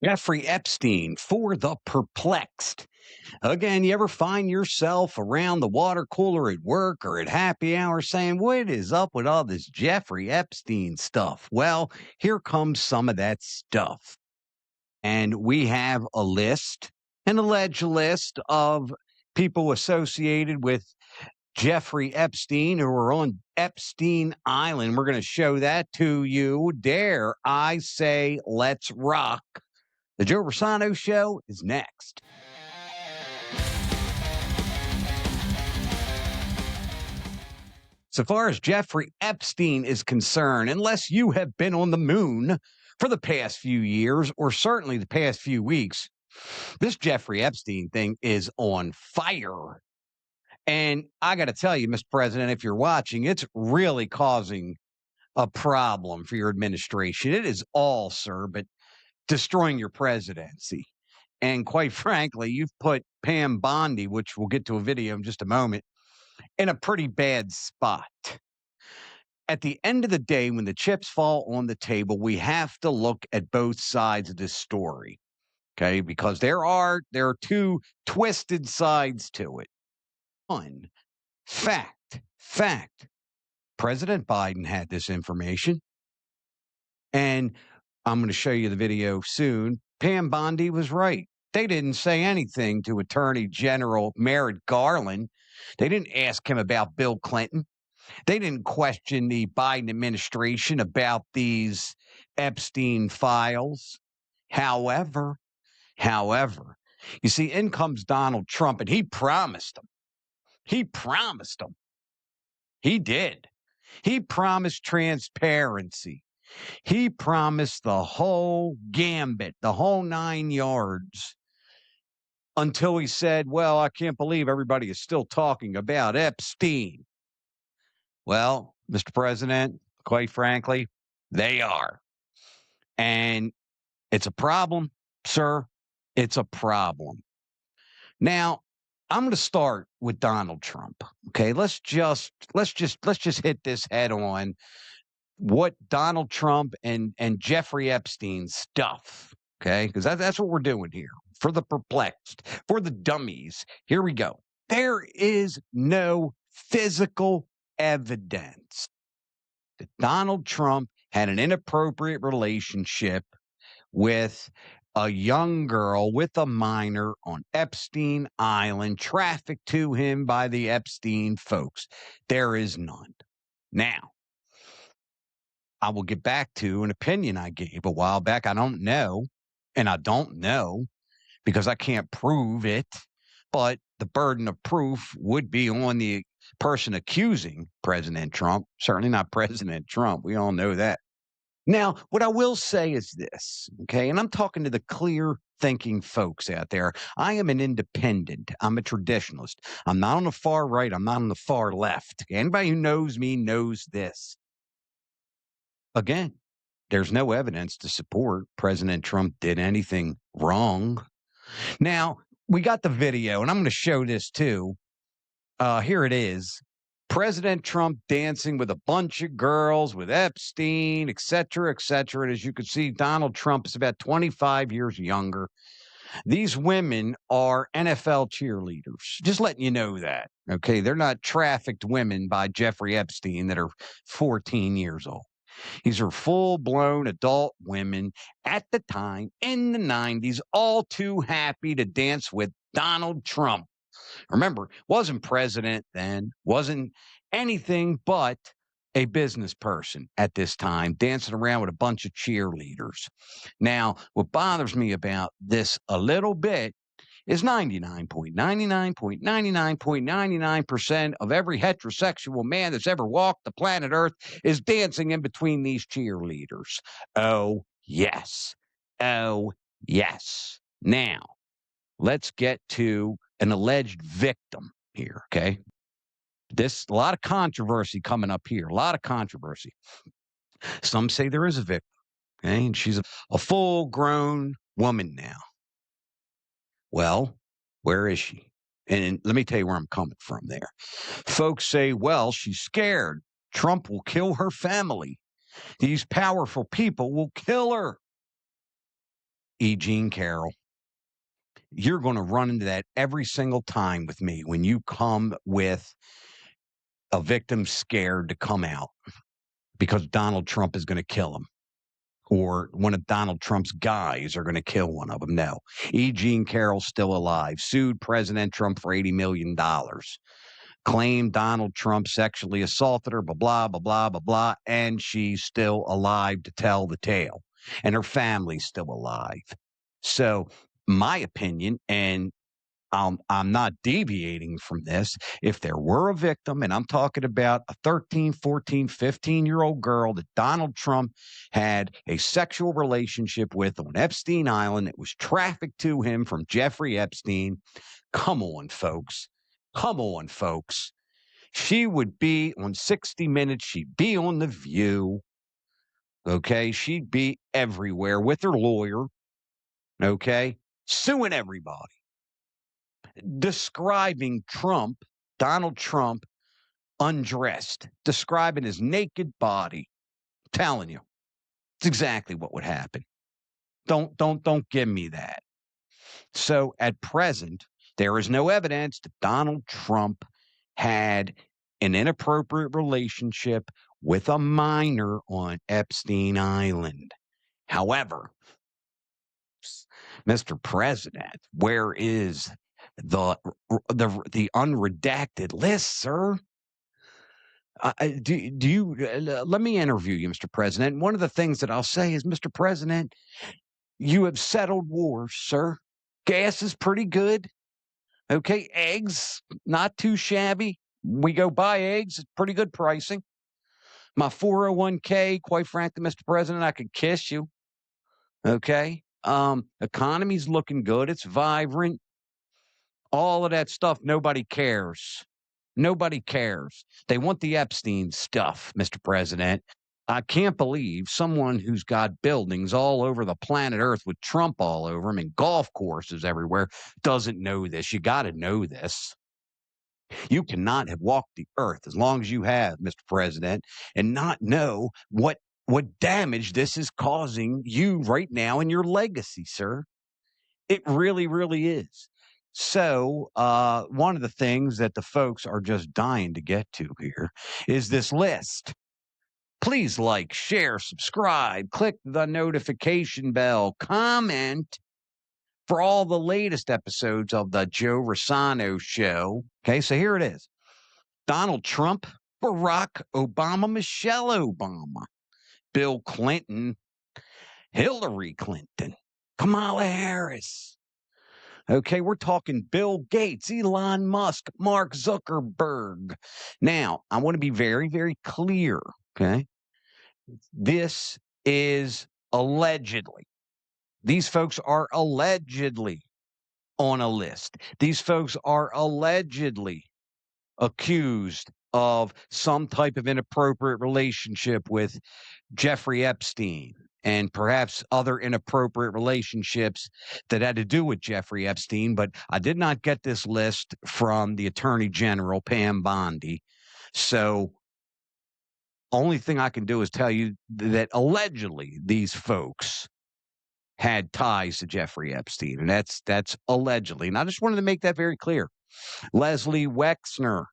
Jeffrey Epstein for the perplexed. Again, you ever find yourself around the water cooler at work or at happy hour saying, what is up with all this Jeffrey Epstein stuff? Well, here comes some of that stuff. And we have a list, an alleged list of people associated with Jeffrey Epstein who are on Epstein Island. We're going to show that to you. Dare I say, let's rock. The Joe Rossano Show is next. So far as Jeffrey Epstein is concerned, unless you have been on the moon for the past few years, or certainly the past few weeks, this Jeffrey Epstein thing is on fire. And I got to tell you, Mr. President, if you're watching, it's really causing a problem for your administration. It is all, sir, but destroying your presidency. And quite frankly, you've put Pam Bondi, which we'll get to a video in just a moment, in a pretty bad spot. At the end of the day, when the chips fall on the table, we have to look at both sides of this story. Okay, because there are two twisted sides to it. One, fact. President Biden had this information. And I'm going to show you the video soon. Pam Bondi was right. They didn't say anything to Attorney General Merrick Garland. They didn't ask him about Bill Clinton. They didn't question the Biden administration about these Epstein files. However, you see, in comes Donald Trump, and he promised them. He did. He promised transparency. He promised the whole gambit, the whole 9 yards, until he said, well, I can't believe everybody is still talking about Epstein. Well, Mr. President, quite frankly, they are. And it's a problem, sir. It's a problem. Now, I'm going to start with Donald Trump. Okay, let's just hit this head on. What Donald Trump and Jeffrey Epstein stuff. Okay, because that's what we're doing here for the perplexed, for the dummies. Here we go. There is no physical evidence that Donald Trump had an inappropriate relationship with a young girl, with a minor on Epstein Island, trafficked to him by the Epstein folks. There is none. Now, I will get back to an opinion I gave a while back. I don't know because I can't prove it, but the burden of proof would be on the person accusing President Trump, certainly not President Trump. We all know that. Now, what I will say is this, okay, and I'm talking to the clear thinking folks out there. I am an independent. I'm a traditionalist. I'm not on the far right. I'm not on the far left. Anybody who knows me knows this. Again, there's no evidence to support President Trump did anything wrong. Now, we got the video, and I'm going to show this too. Here it is. President Trump dancing with a bunch of girls, with Epstein, et cetera, et cetera. And as you can see, Donald Trump is about 25 years younger. These women are NFL cheerleaders. Just letting you know that. Okay. They're not trafficked women by Jeffrey Epstein that are 14 years old. These are full-blown adult women at the time in the 90s, all too happy to dance with Donald Trump. Remember, wasn't president then, wasn't anything but a business person at this time, dancing around with a bunch of cheerleaders. Now, what bothers me about this a little bit is 99.99% of every heterosexual man that's ever walked the planet Earth is dancing in between these cheerleaders. Oh, yes. Oh, yes. Now, let's get to an alleged victim here, okay? A lot of controversy coming up here, a lot of controversy. Some say there is a victim, okay? And she's a full-grown woman now. Well, where is she? And let me tell you where I'm coming from there. Folks say, well, she's scared. Trump will kill her family. These powerful people will kill her. E. Jean Carroll, you're going to run into that every single time with me when you come with a victim scared to come out because Donald Trump is going to kill him, or one of Donald Trump's guys are going to kill one of them. No. E. Jean Carroll's still alive, sued President Trump for $80 million, claimed Donald Trump sexually assaulted her, blah, blah, blah, blah, blah, blah, and she's still alive to tell the tale, and her family's still alive. So my opinion, and I'm not deviating from this. If there were a victim, and I'm talking about a 13, 14, 15-year-old girl that Donald Trump had a sexual relationship with on Epstein Island that was trafficked to him from Jeffrey Epstein, come on, folks. Come on, folks. She would be on 60 Minutes. She'd be on The View. Okay. She'd be everywhere with her lawyer. Okay. Suing everybody. Describing Trump, Donald Trump, undressed, describing his naked body. Telling you, it's exactly what would happen. Don't give me that. So at present, there is no evidence that Donald Trump had an inappropriate relationship with a minor on Epstein Island. However, Mr. President, where is the unredacted list, sir? Do you let me interview you, Mr. President? One of the things that I'll say is, Mr. President, you have settled wars, sir. Gas is pretty good. Okay, eggs, not too shabby. We go buy eggs, it's pretty good pricing. My 401k, quite frankly, Mr. President, I could kiss you. Okay. Economy's looking good, it's vibrant. All of that stuff, nobody cares. Nobody cares. They want the Epstein stuff, Mr. President. I can't believe someone who's got buildings all over the planet Earth with Trump all over them and golf courses everywhere doesn't know this. You got to know this. You cannot have walked the earth as long as you have, Mr. President, and not know what damage this is causing you right now in your legacy, sir. It really, really is. So one of the things that the folks are just dying to get to here is this list. Please like, share, subscribe, click the notification bell, comment for all the latest episodes of the Joe Rossano Show. Okay, so here it is. Donald Trump, Barack Obama, Michelle Obama, Bill Clinton, Hillary Clinton, Kamala Harris. Okay, we're talking Bill Gates, Elon Musk, Mark Zuckerberg. Now, I want to be very, very clear, okay? This is allegedly. These folks are allegedly on a list. These folks are allegedly accused of some type of inappropriate relationship with Jeffrey Epstein and perhaps other inappropriate relationships that had to do with Jeffrey Epstein. But I did not get this list from the Attorney General, Pam Bondi. So only thing I can do is tell you that allegedly these folks had ties to Jeffrey Epstein. And that's allegedly. And I just wanted to make that very clear. Leslie Wexner,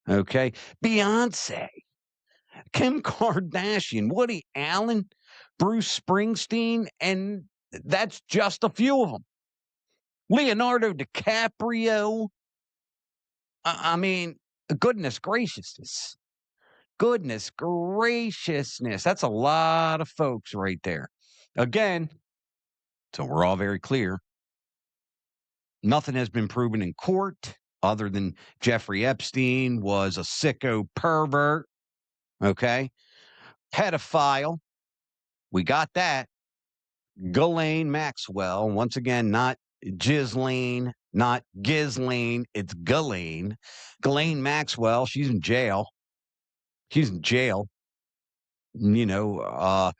okay, Beyonce, Kim Kardashian, Woody Allen, Bruce Springsteen, and that's just a few of them. Leonardo DiCaprio. I mean, goodness graciousness. Goodness graciousness. That's a lot of folks right there. Again, so we're all very clear. Nothing has been proven in court other than Jeffrey Epstein was a sicko pervert. Okay. Pedophile. We got that. Ghislaine Maxwell. Once again, not Ghislaine, not Ghislaine. It's Ghislaine. Ghislaine Maxwell. She's in jail. She's in jail. You know,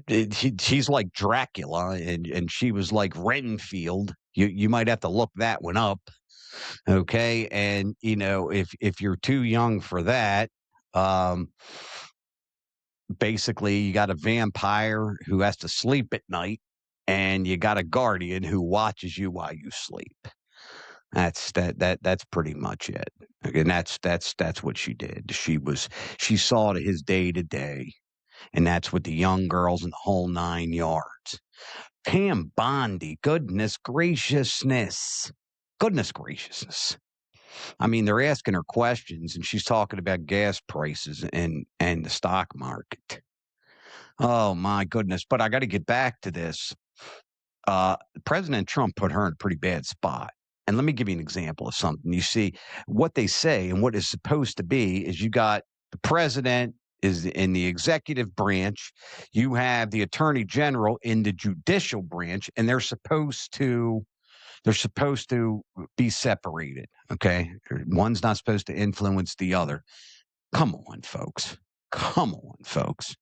she's like Dracula, and she was like Renfield. You might have to look that one up. Okay. And, you know, if you're too young for that, basically you got a vampire who has to sleep at night and you got a guardian who watches you while you sleep. That's pretty much it. And that's what she did. She saw to his day to day, and that's what the young girls in the whole 9 yards. Pam Bondi, goodness graciousness. I mean, they're asking her questions, and she's talking about gas prices and the stock market. Oh my goodness! But I got to get back to this. President Trump put her in a pretty bad spot. And let me give you an example of something. You see, what they say and what is supposed to be is you got the president is in the executive branch, you have the attorney general in the judicial branch, and they're supposed to be separated. Okay. One's not supposed to influence the other. Come on, folks. Come on, folks.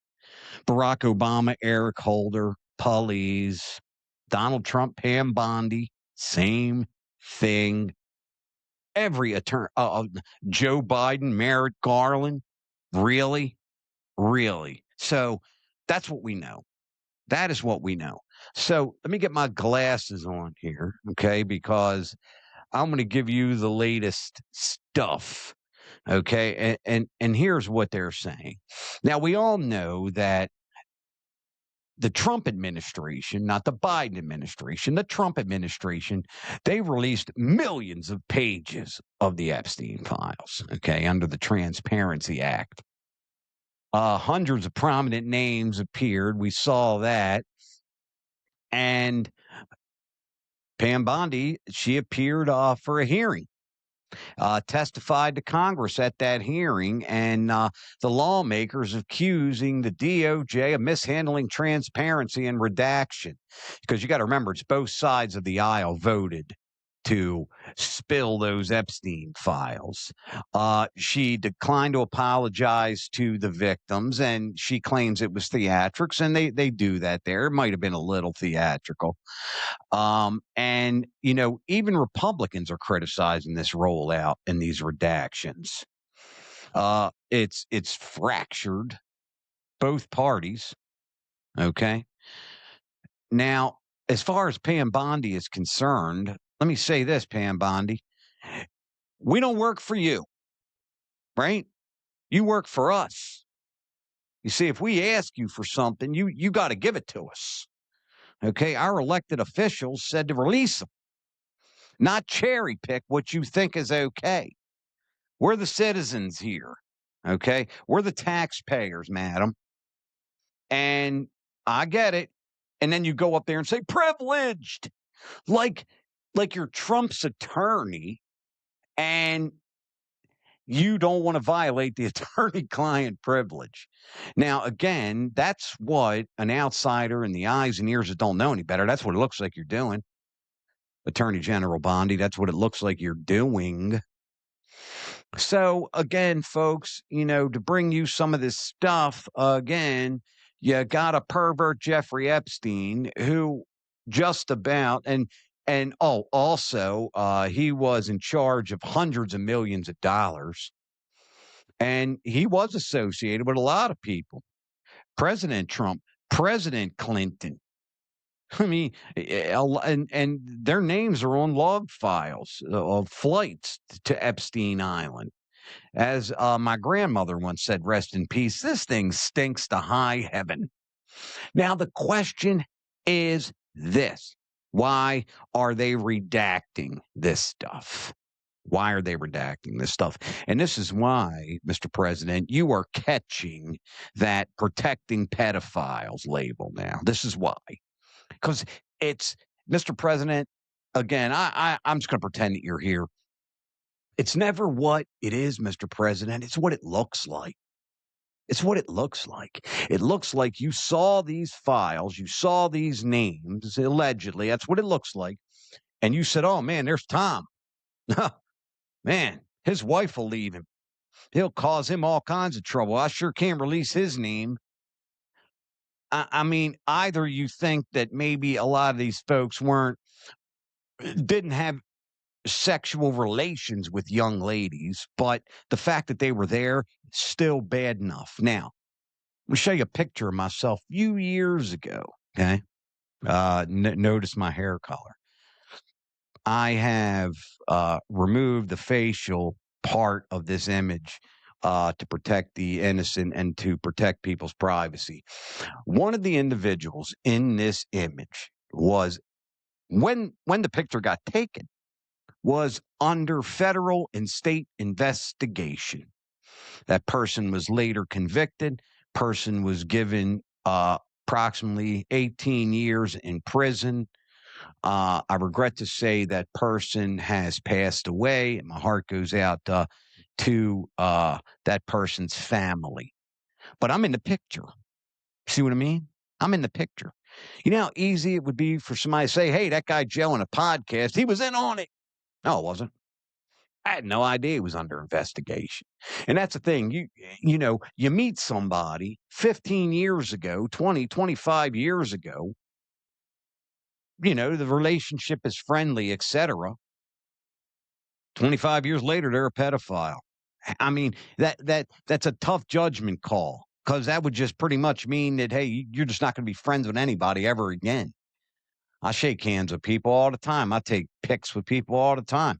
Barack Obama, Eric Holder, Pulley's, Donald Trump, Pam Bondi, same thing. Every attorney, Joe Biden, Merrick Garland, really, really. So that's what we know. That is what we know. So let me get my glasses on here, okay? Because I'm going to give you the latest stuff, okay? And here's what they're saying. Now we all know that the Trump administration, not the Biden administration, the Trump administration, they released millions of pages of the Epstein files, okay, under the Transparency Act. Hundreds of prominent names appeared. We saw that. And Pam Bondi, she appeared for a hearing. Testified to Congress at that hearing, and the lawmakers accusing the DOJ of mishandling transparency and redaction. Because you got to remember, it's both sides of the aisle voted to spill those Epstein files. She declined to apologize to the victims, and she claims it was theatrics, and they do that there. It might have been a little theatrical. And even Republicans are criticizing this rollout and these redactions. It's fractured both parties. Okay. Now, as far as Pam Bondi is concerned, let me say this, Pam Bondi. We don't work for you, right? You work for us. You see, if we ask you for something, you got to give it to us. Okay. Our elected officials said to release them, not cherry pick what you think is okay. We're the citizens here. Okay. We're the taxpayers, madam. And I get it. And then you go up there and say privileged, like you're Trump's attorney, and you don't want to violate the attorney-client privilege. Now, again, that's what an outsider in the eyes and ears that don't know any better, that's what it looks like you're doing. Attorney General Bondi, that's what it looks like you're doing. So, again, folks, to bring you some of this stuff, again, you got a pervert Jeffrey Epstein who just about also he was in charge of hundreds of millions of dollars, and he was associated with a lot of people. President Trump, President Clinton. I mean, and their names are on log files of flights to Epstein Island. As my grandmother once said, rest in peace, this thing stinks to high heaven. Now, the question is this. Why are they redacting this stuff? Why are they redacting this stuff? And this is why, Mr. President, you are catching that protecting pedophiles label now. This is why. Because it's, Mr. President, again, I'm just going to pretend that you're here. It's never what it is, Mr. President. It's what it looks like. It's what it looks like. It looks like you saw these files, you saw these names, allegedly. That's what it looks like. And you said, oh, man, there's Tom. Man, his wife will leave him. He'll cause him all kinds of trouble. I sure can't release his name. I mean, either you think that maybe a lot of these folks didn't have sexual relations with young ladies, but the fact that they were there, still bad enough. Now, let me show you a picture of myself a few years ago, okay? Notice my hair color. I have removed the facial part of this image to protect the innocent and to protect people's privacy. One of the individuals in this image was when the picture got taken was under federal and state investigation. That person was later convicted. Person was given approximately 18 years in prison. I regret to say that person has passed away. My heart goes out to that person's family. But I'm in the picture. See what I mean? I'm in the picture. You know how easy it would be for somebody to say, hey, that guy Joe in a podcast, he was in on it. No, it wasn't. I had no idea he was under investigation. And that's the thing. You meet somebody 15 years ago, 20, 25 years ago, the relationship is friendly, etc. 25 years later, they're a pedophile. I mean, that's a tough judgment call because that would just pretty much mean that, hey, you're just not going to be friends with anybody ever again. I shake hands with people all the time. I take pics with people all the time.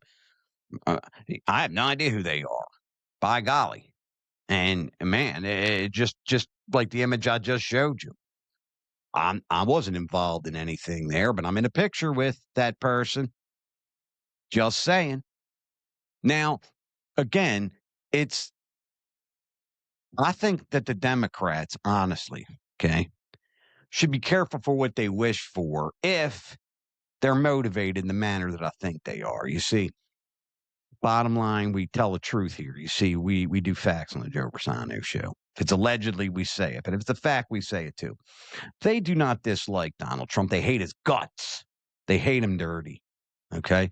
Uh, I have no idea who they are. By golly. And man, it just like the image I just showed you. I wasn't involved in anything there, but I'm in a picture with that person. Just saying. Now, again, I think that the Democrats, honestly, okay, should be careful for what they wish for if they're motivated in the manner that I think they are. You see, bottom line, we tell the truth here. You see, we do facts on the Joe Rossano show. If it's allegedly, we say it, but if it's a fact, we say it too. They do not dislike Donald Trump. They hate his guts. They hate him dirty. Okay.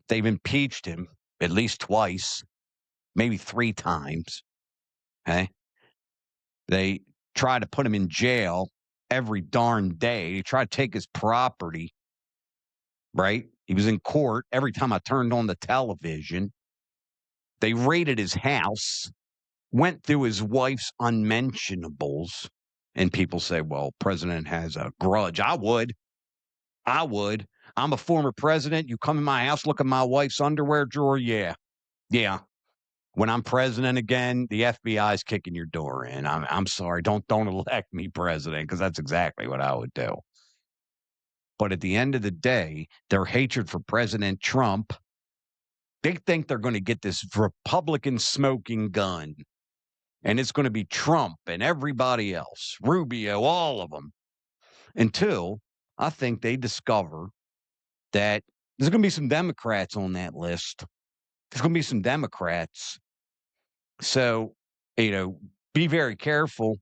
They've impeached him at least twice, maybe 3 times. Okay. They try to put him in jail every darn day. They try to take his property. Right. He was in court every time I turned on the television. They raided his house, went through his wife's unmentionables. And people say, well, president has a grudge. I would. I'm a former president. You come in my house, look at my wife's underwear drawer. Yeah. Yeah. When I'm president again, the FBI's kicking your door in. I'm sorry. Don't elect me president because that's exactly what I would do. But at the end of the day, their hatred for President Trump, they think they're going to get this Republican smoking gun. And it's going to be Trump and everybody else, Rubio, all of them, until I think they discover that there's going to be some Democrats on that list. There's going to be some Democrats. So, be very careful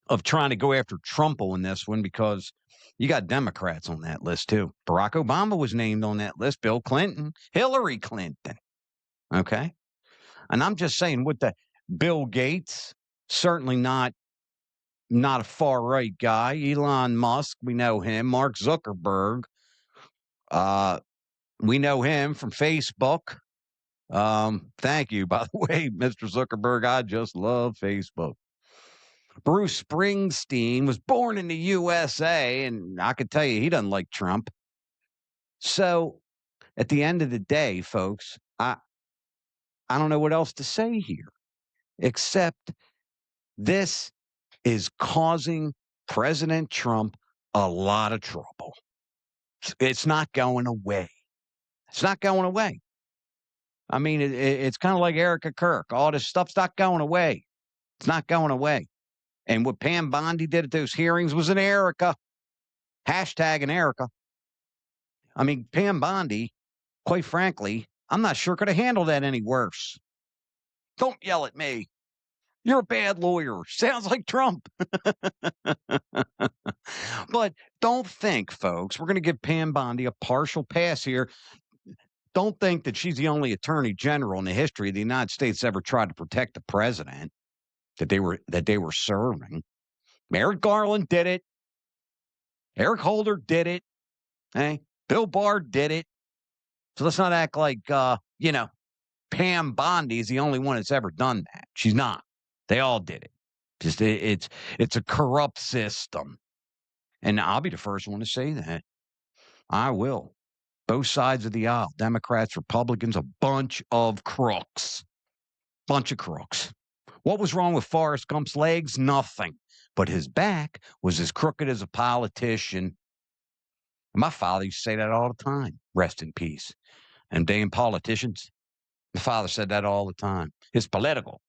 of trying to go after Trump on this one because you got Democrats on that list too. Barack Obama was named on that list, Bill Clinton, Hillary Clinton. Okay. And I'm just saying with the Bill Gates, certainly not a far right guy. Elon Musk, we know him. Mark Zuckerberg, we know him from Facebook. Thank you, by the way, Mr. Zuckerberg. I just love Facebook. Bruce Springsteen was born in the USA, and I could tell you he doesn't like Trump. So at the end of the day, folks, I don't know what else to say here, except this is causing President Trump a lot of trouble. It's not going away. It's not going away. I mean, it's kind of like Erica Kirk. All this stuff's not going away. It's not going away. And what Pam Bondi did at those hearings was an Erica. Hashtag an Erica. I mean, Pam Bondi, quite frankly, I'm not sure could have handled that any worse. Don't yell at me. You're a bad lawyer. Sounds like Trump. But don't think, folks, we're going to give Pam Bondi a partial pass here. Don't think that she's the only attorney general in the history of the United States ever tried to protect the president that they were serving. Merrick Garland did it. Eric Holder did it. Hey, Bill Barr did it. So let's not act like Pam Bondi is the only one that's ever done that. She's not. They all did it. Just it's a corrupt system. And I'll be the first one to say that. I will. Both sides of the aisle, Democrats, Republicans, a bunch of crooks. Bunch of crooks. What was wrong with Forrest Gump's legs? Nothing. But his back was as crooked as a politician. My father used to say that all the time. Rest in peace. And damn politicians. My father said that all the time. It's political.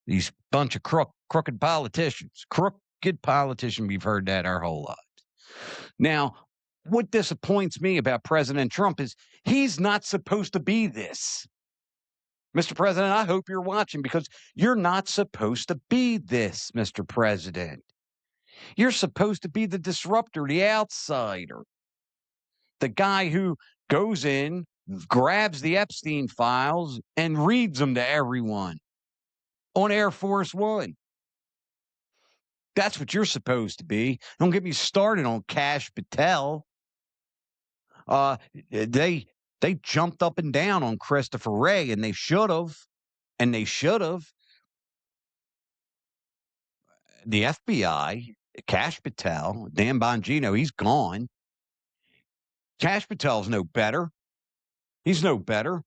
These bunch of crooked politicians. Crooked politician. We've heard that our whole lives. Now, what disappoints me about President Trump is he's not supposed to be this. Mr. President, I hope you're watching because you're not supposed to be this, Mr. President. You're supposed to be the disruptor, the outsider, the guy who goes in, grabs the Epstein files, and reads them to everyone on Air Force One. That's what you're supposed to be. Don't get me started on Kash Patel. They jumped up and down on Christopher Wray, and they should have. And they should have. The FBI, Kash Patel, Dan Bongino, he's gone. Kash Patel's no better. He's no better.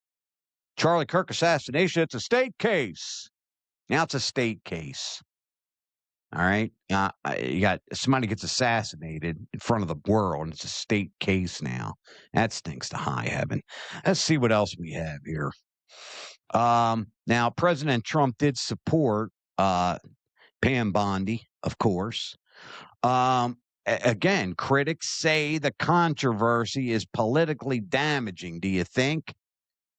Charlie Kirk assassination, it's a state case. Now it's a state case. All right. You got somebody gets assassinated in front of the world, and it's a state case now. That stinks to high heaven. Let's see what else we have here. Now, President Trump did support Pam Bondi, of course. Again, critics say the controversy is politically damaging. Do you think?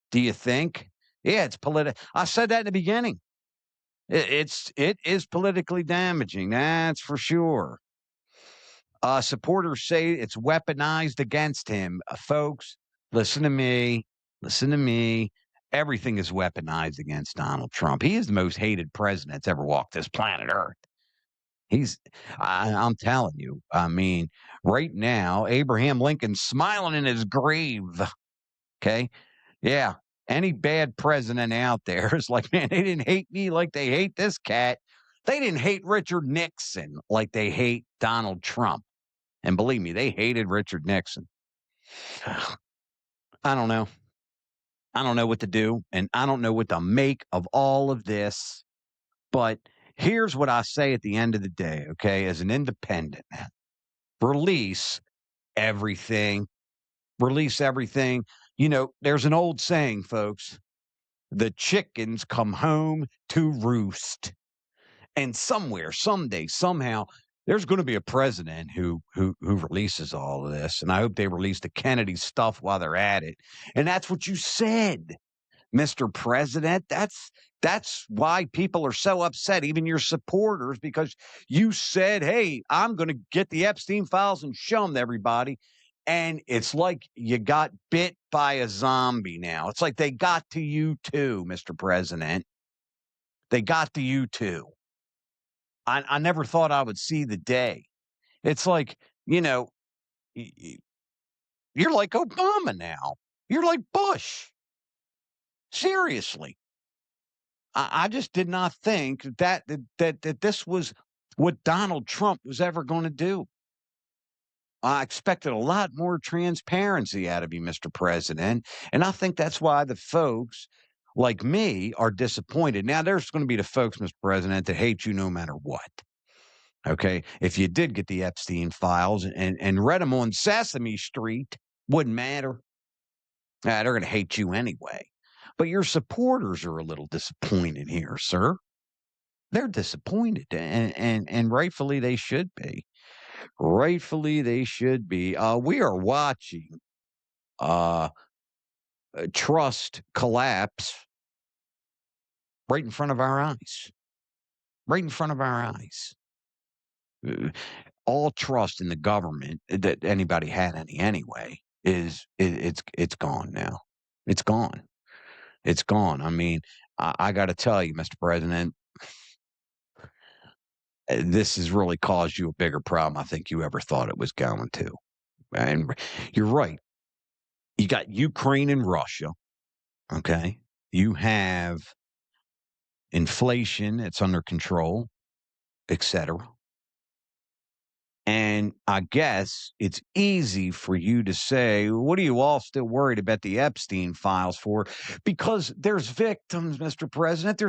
Do you think? Yeah, it's political. I said that in the beginning. It is politically damaging. That's for sure. Supporters say it's weaponized against him. Folks, listen to me. Listen to me. Everything is weaponized against Donald Trump. He is the most hated president that's ever walked this planet Earth. I'm telling you, I mean, right now, Abraham Lincoln's smiling in his grave. Okay. Yeah. Any bad president out there is like, man, they didn't hate me like they hate this cat. They didn't hate Richard Nixon like they hate Donald Trump. And believe me, they hated Richard Nixon. I don't know. I don't know what to do. And I don't know what to make of all of this. But here's what I say at the end of the day, okay, as an independent, release everything. Release everything. You know, there's an old saying, folks, the chickens come home to roost. And somewhere, someday, somehow, there's going to be a president who releases all of this. And I hope they release the Kennedy stuff while they're at it. And that's what you said, Mr. President. That's why people are so upset, even your supporters, because you said, hey, I'm going to get the Epstein files and show them to everybody. And it's like you got bit by a zombie now. It's like they got to you too, Mr. President. They got to you too. I never thought I would see the day. It's like, you know, you're like Obama now. You're like Bush. Seriously. I just did not think that this was what Donald Trump was ever going to do. I expected a lot more transparency out of you, Mr. President. And I think that's why the folks like me are disappointed. Now, there's going to be the folks, Mr. President, that hate you no matter what. Okay. If you did get the Epstein files and read them on Sesame Street, wouldn't matter. They're going to hate you anyway. But your supporters are a little disappointed here, sir. They're disappointed, and rightfully they should be. Rightfully they should be. We are watching trust collapse right in front of our eyes. Right in front of our eyes. All trust in the government that anybody had any anyway it's gone now. It's gone. It's gone. I mean, I got to tell you, Mr. President, this has really caused you a bigger problem I think you ever thought it was going to. And you're right. You got Ukraine and Russia. Okay. You have inflation, it's under control, etc. And I guess it's easy for you to say, what are you all still worried about the Epstein files for? Because there's victims, Mr. President.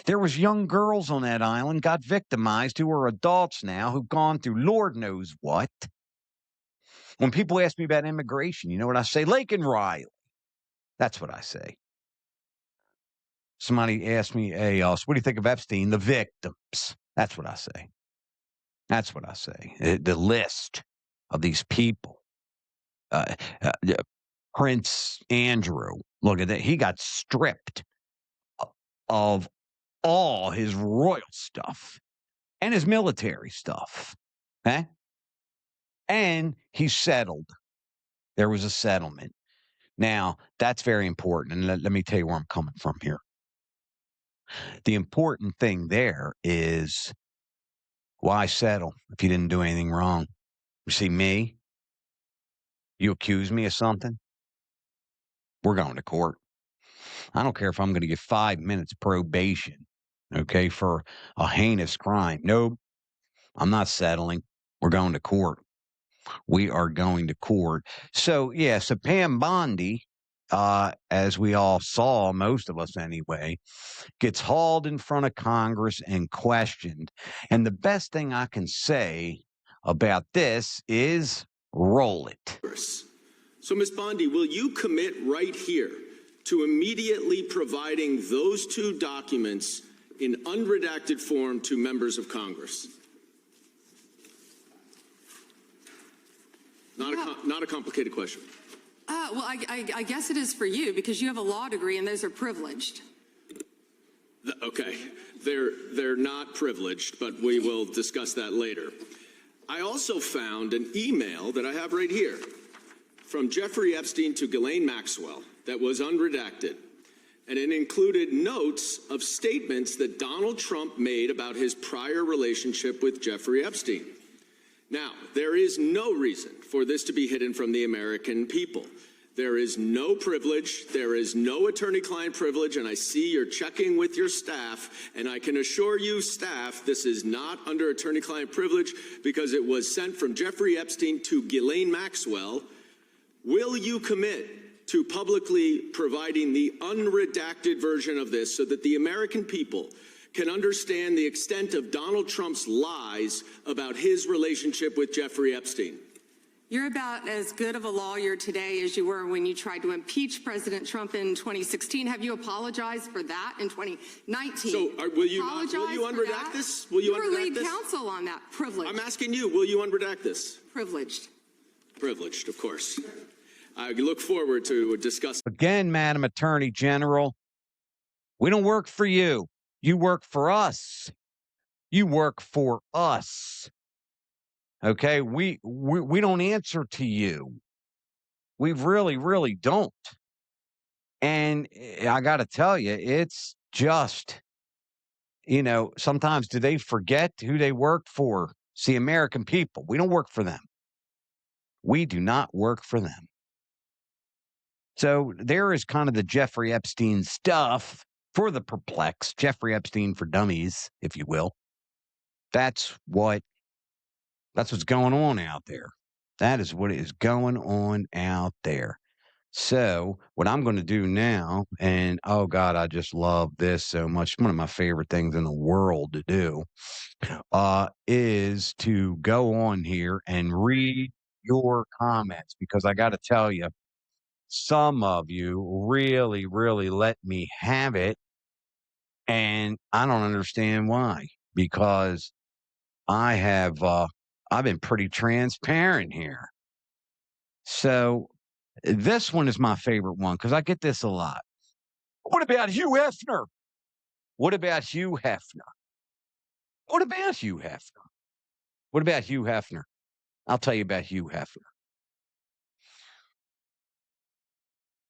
There was young girls on that island got victimized who are adults now who've gone through Lord knows what. When people ask me about immigration, you know what I say? Lake and Riley. That's what I say. Somebody asked me, hey, so what do you think of Epstein? The victims. That's what I say. That's what I say. The list of these people. Uh, yeah, Prince Andrew, look at that. He got stripped of all his royal stuff and his military stuff. Okay? And he settled. There was a settlement. Now, that's very important. And let me tell you where I'm coming from here. The important thing there is why settle if you didn't do anything wrong? You see, me, you accuse me of something, we're going to court. I don't care if I'm going to get 5 minutes probation, okay, for a heinous crime. Nope, I'm not settling. We're going to court. We are going to court. So, yeah, so Pam Bondi, as we all saw, most of us anyway, gets hauled in front of Congress and questioned. And the best thing I can say about this is roll it. So, Ms. Bondi, will you commit right here to immediately providing those two documents in unredacted form to members of Congress? Not a complicated question. Well, I guess it is for you because you have a law degree and those are privileged. Okay, they're not privileged, but we will discuss that later. I also found an email that I have right here from Jeffrey Epstein to Ghislaine Maxwell that was unredacted, and it included notes of statements that Donald Trump made about his prior relationship with Jeffrey Epstein. Now, there is no reason for this to be hidden from the American people. There is no privilege, there is no attorney-client privilege, and I see you're checking with your staff, and I can assure you, staff, this is not under attorney-client privilege because it was sent from Jeffrey Epstein to Ghislaine Maxwell. Will you commit to publicly providing the unredacted version of this so that the American people can understand the extent of Donald Trump's lies about his relationship with Jeffrey Epstein? You're about as good of a lawyer today as you were when you tried to impeach President Trump in 2016. Have you apologized for that in 2019? So will you unredact this? Will you were unredact lead counsel on that. Privileged. I'm asking you, will you unredact this? Privileged. Privileged, of course. I look forward to discussing. Again, Madam Attorney General, we don't work for you. You work for us. You work for us. Okay, we don't answer to you. We really, really don't. And I got to tell you, it's just, sometimes do they forget who they work for? It's the American people. We don't work for them. We do not work for them. So there is kind of the Jeffrey Epstein stuff for the perplexed, Jeffrey Epstein for dummies, if you will. That's what's going on out there. That is what is going on out there. So what I'm going to do now, and oh God, I just love this so much. One of my favorite things in the world to do, is to go on here and read your comments, because I got to tell you, some of you really, really let me have it. And I don't understand why, because I've been pretty transparent here. So this one is my favorite one because I get this a lot. What about Hugh Hefner? What about Hugh Hefner? What about Hugh Hefner? What about Hugh Hefner? I'll tell you about Hugh Hefner.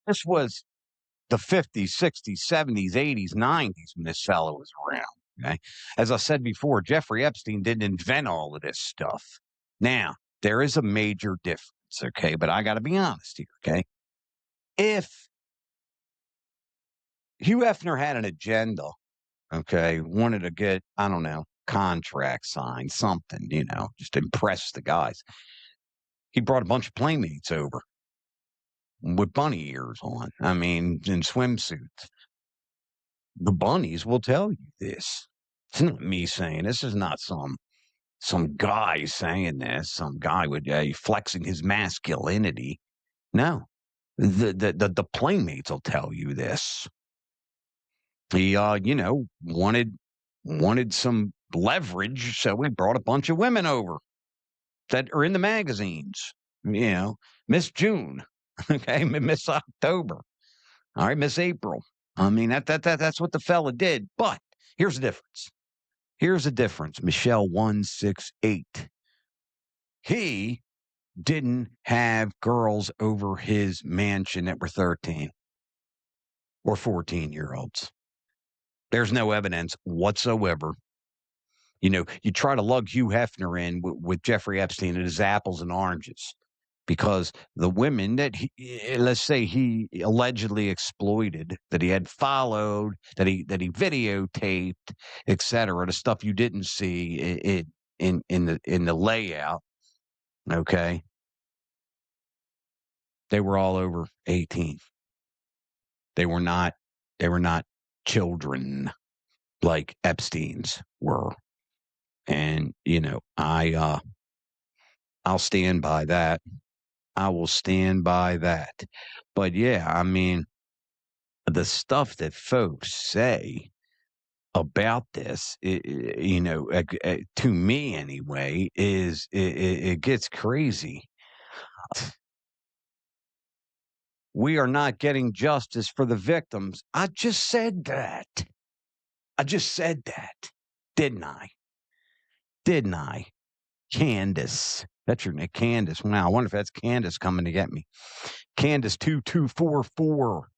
This was the 50s, 60s, 70s, 80s, 90s when this fellow was around. Okay. As I said before, Jeffrey Epstein didn't invent all of this stuff. Now, there is a major difference, okay? But I got to be honest here, okay? If Hugh Hefner had an agenda, okay, wanted to get, I don't know, contract signed, something, just to impress the guys. He brought a bunch of playmates over with bunny ears on. I mean, in swimsuits. The bunnies will tell you this. It's not me saying this. Is not some guy saying this. Some guy with flexing his masculinity. No, the playmates will tell you this. He wanted some leverage, so we brought a bunch of women over that are in the magazines. Miss June, okay, Miss October, all right, Miss April. I mean that's what the fella did. But here's the difference. Here's the difference. Michelle 168. He didn't have girls over his mansion that were 13 or 14-year-olds. There's no evidence whatsoever. You try to lug Hugh Hefner in with Jeffrey Epstein, it is apples and oranges, because the women that let's say he allegedly exploited, that he had followed, that he videotaped, etc., the stuff you didn't see in the layout, okay, they were all over 18. They were not children like Epstein's were. And, I'll stand by that. I will stand by that. But yeah, I mean, the stuff that folks say about this, to me anyway, is it gets crazy. We are not getting justice for the victims. I just said that. Didn't I? Candace. That's your name, Candace. Wow, I wonder if that's Candace coming to get me. Candace 2244.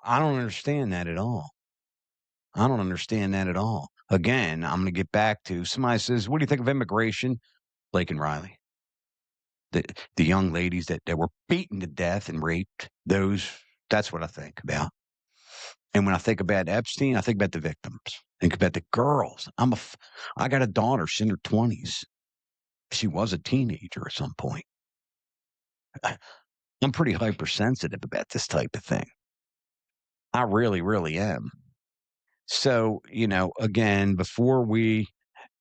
I don't understand that at all. Again, I'm going to get back to somebody says, what do you think of immigration? Blake and Riley. The young ladies that were beaten to death and raped, that's what I think about. And when I think about Epstein, I think about the victims. Think about the girls. I got a daughter, she's in her 20s. She was a teenager at some point. I'm pretty hypersensitive about this type of thing. I really, really am. So, again, before we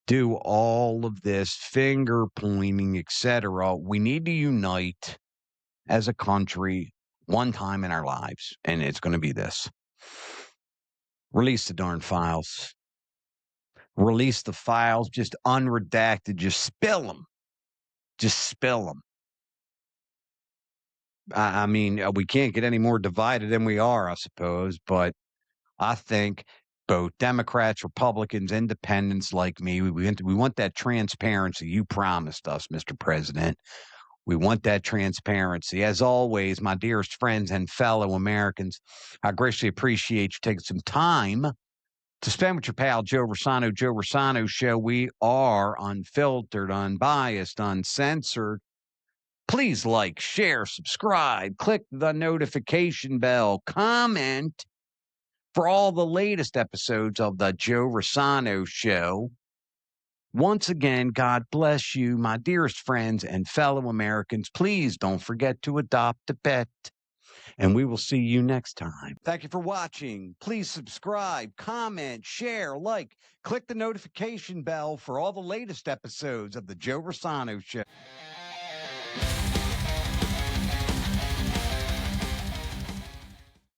do all of this finger pointing, etc., we need to unite as a country one time in our lives. And it's going to be this. Release the darn files. Release the files, just unredacted, just spill them. I mean, we can't get any more divided than we are, I suppose, but I think both Democrats, Republicans, independents like me, we want that transparency you promised us, Mr. President. We want that transparency. As always, my dearest friends and fellow Americans, I greatly appreciate you taking some time to spend with your pal, Joe Rossano. Joe Rossano Show. We are unfiltered, unbiased, uncensored. Please like, share, subscribe, click the notification bell, comment for all the latest episodes of the Joe Rossano Show. Once again, God bless you, my dearest friends and fellow Americans. Please don't forget to adopt a pet, and we will see you next time. Thank you for watching. Please subscribe, comment, share, like, click the notification bell for all the latest episodes of the Joe Rossano Show.